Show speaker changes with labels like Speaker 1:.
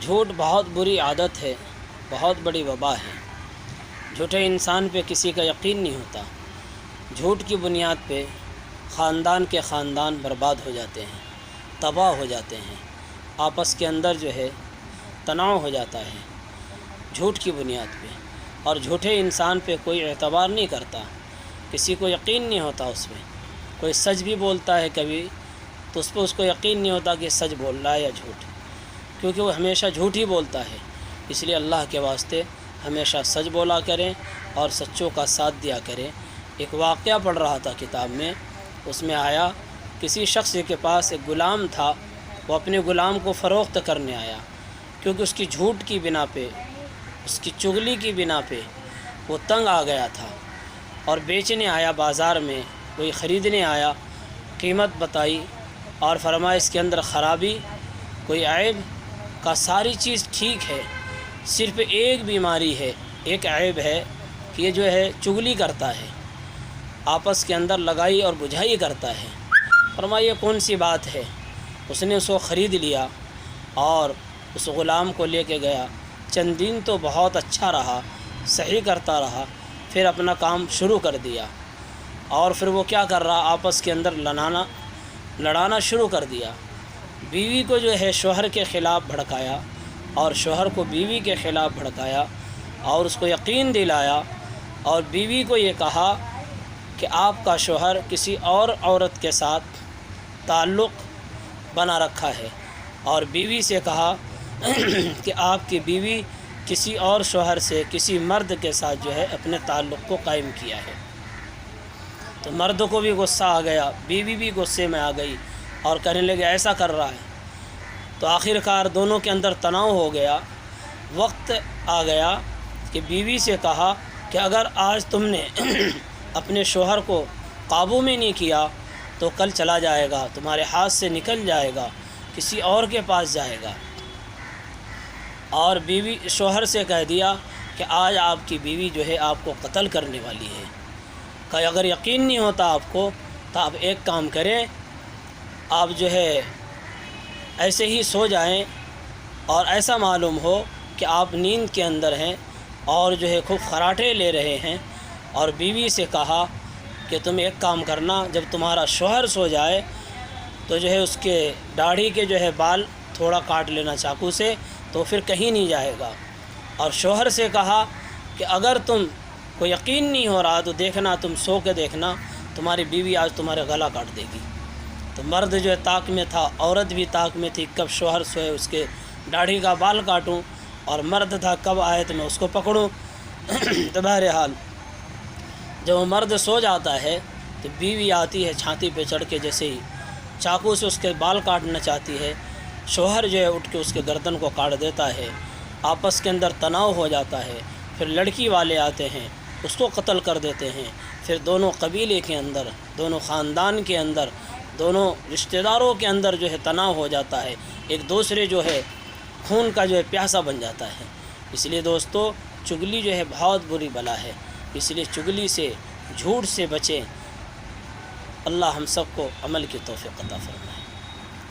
Speaker 1: جھوٹ بہت بری عادت ہے، بہت بڑی وبا ہے۔ جھوٹے انسان پہ کسی کا یقین نہیں ہوتا۔ جھوٹ کی بنیاد پہ خاندان کے خاندان برباد ہو جاتے ہیں، تباہ ہو جاتے ہیں، آپس کے اندر جو ہے تناؤ ہو جاتا ہے جھوٹ کی بنیاد پہ۔ اور جھوٹے انسان پہ کوئی اعتبار نہیں کرتا، کسی کو یقین نہیں ہوتا اس پہ۔ کوئی سچ بھی بولتا ہے کبھی تو اس پہ اس کو یقین نہیں ہوتا کہ سچ بول رہا ہے یا جھوٹ، کیونکہ وہ ہمیشہ جھوٹ ہی بولتا ہے۔ اس لیے اللہ کے واسطے ہمیشہ سچ بولا کریں اور سچوں کا ساتھ دیا کریں۔ ایک واقعہ پڑھ رہا تھا کتاب میں، اس میں آیا کسی شخص کے پاس ایک غلام تھا، وہ اپنے غلام کو فروخت کرنے آیا، کیونکہ اس کی جھوٹ کی بنا پہ، اس کی چغلی کی بنا پہ وہ تنگ آ گیا تھا اور بیچنے آیا بازار میں۔ کوئی خریدنے آیا، قیمت بتائی اور فرمایا اس کے اندر خرابی، کوئی عیب کا، ساری چیز ٹھیک ہے، صرف ایک بیماری ہے، ایک عیب ہے کہ یہ جو ہے چغلی کرتا ہے، آپس کے اندر لگائی اور بجھائی کرتا ہے۔ فرمایا یہ کون سی بات ہے؟ اس نے اس کو خرید لیا اور اس غلام کو لے کے گیا۔ چند دن تو بہت اچھا رہا، صحیح کرتا رہا، پھر اپنا کام شروع کر دیا اور پھر وہ کیا کر رہا، آپس کے اندر لڑانا شروع کر دیا۔ بیوی کو جو ہے شوہر کے خلاف بھڑکایا اور شوہر کو بیوی کے خلاف بھڑکایا اور اس کو یقین دلایا اور بیوی کو یہ کہا کہ آپ کا شوہر کسی اور عورت کے ساتھ تعلق بنا رکھا ہے، اور بیوی سے کہا کہ آپ کی بیوی کسی اور شوہر سے، کسی مرد کے ساتھ جو ہے اپنے تعلق کو قائم کیا ہے۔ تو مرد کو بھی غصہ آ گیا، بیوی بھی غصے میں آ گئی اور کہنے لگے ایسا کر رہا ہے۔ تو آخر کار دونوں کے اندر تناؤ ہو گیا۔ وقت آ گیا کہ بیوی سے کہا کہ اگر آج تم نے اپنے شوہر کو قابو میں نہیں کیا تو کل چلا جائے گا، تمہارے ہاتھ سے نکل جائے گا، کسی اور کے پاس جائے گا۔ اور بیوی شوہر سے کہہ دیا کہ آج آپ کی بیوی جو ہے آپ کو قتل کرنے والی ہے۔ کہ اگر یقین نہیں ہوتا آپ کو تو آپ ایک کام کریں، آپ جو ہے ایسے ہی سو جائیں اور ایسا معلوم ہو کہ آپ نیند کے اندر ہیں اور جو ہے خوب خراٹے لے رہے ہیں، اور بیوی سے کہا کہ تم ایک کام کرنا، جب تمہارا شوہر سو جائے تو جو ہے اس کے داڑھی کے جو ہے بال تھوڑا کاٹ لینا چاقو سے، تو پھر کہیں نہیں جائے گا۔ اور شوہر سے کہا کہ اگر تم کو یقین نہیں ہو رہا تو دیکھنا، تم سو کے دیکھنا، تمہاری بیوی آج تمہارے گلا کاٹ دے گی۔ تو مرد جو ہے طاق میں تھا، عورت بھی طاق میں تھی، کب شوہر سوئے اس کے داڑھی کا بال کاٹوں، اور مرد تھا کب آئے تو میں اس کو پکڑوں۔ تو بہرحال جب وہ مرد سو جاتا ہے تو بیوی آتی ہے چھاتی پہ چڑھ کے، جیسے ہی چاقو سے اس کے بال کاٹنا چاہتی ہے، شوہر جو ہے اٹھ کے اس کے گردن کو کاٹ دیتا ہے۔ آپس کے اندر تناؤ ہو جاتا ہے، پھر لڑکی والے آتے ہیں، اس کو قتل کر دیتے ہیں۔ پھر دونوں قبیلے کے اندر، دونوں خاندان کے اندر، دونوں رشتہ داروں کے اندر جو ہے تناؤ ہو جاتا ہے، ایک دوسرے جو ہے خون کا جو ہے پیاسا بن جاتا ہے۔ اس لیے دوستو چغلی جو ہے بہت بری بلا ہے، اس لیے چغلی سے، جھوٹ سے بچیں۔ اللہ ہم سب کو عمل کی توفیق عطا فرمائے۔